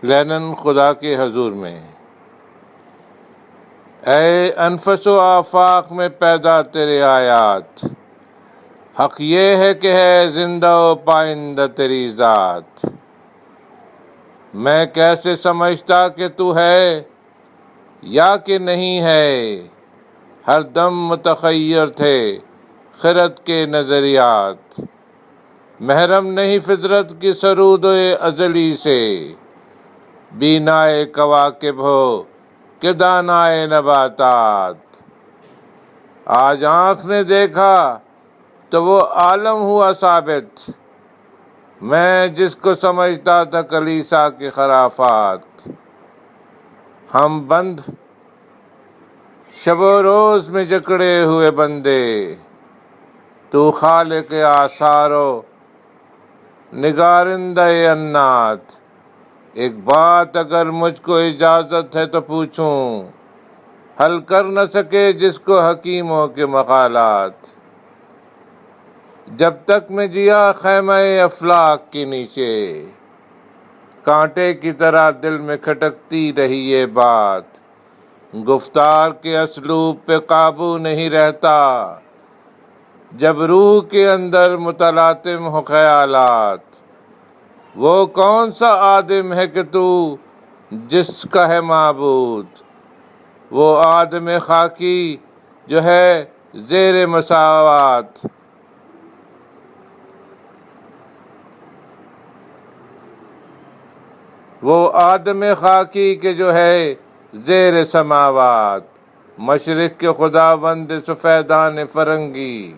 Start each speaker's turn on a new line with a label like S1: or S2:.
S1: Linen خدا کے حضور میں۔ اے انفس و آفاق میں پیدا تیرے آیات، حق یہ ہے کہ ہے زندہ و پائندہ تیری ذات۔ میں کیسے سمجھتا کہ تو ہے یا کہ نہیں ہے، ہر دم متغیر تھے خرد کے نظریات۔ محرم نہیں فطرت کی سرود ازلی سے، بینائے کواکب ہو کہ دانائے نباتات۔ آج آنکھ نے دیکھا تو وہ عالم ہوا ثابت، میں جس کو سمجھتا تھا کلیسا کے خرافات۔ ہم بند شب و روز میں جکڑے ہوئے بندے، تو خالق آثار و نگارندہ انات۔ ایک بات اگر مجھ کو اجازت ہے تو پوچھوں، حل کر نہ سکے جس کو حکیموں کے مقالات۔ جب تک میں جیا خیمہ افلاک کے نیچے، کانٹے کی طرح دل میں کھٹکتی رہی یہ بات۔ گفتار کے اسلوب پہ قابو نہیں رہتا، جب روح کے اندر متلاطم ہو خیالات۔ وہ کون سا آدم ہے کہ تو جس کا ہے معبود، وہ آدم خاکی جو ہے زیر مساوات۔ وہ آدم خاکی کے جو ہے زیر سماوات، مشرق کے خداوند سفیدان فرنگی۔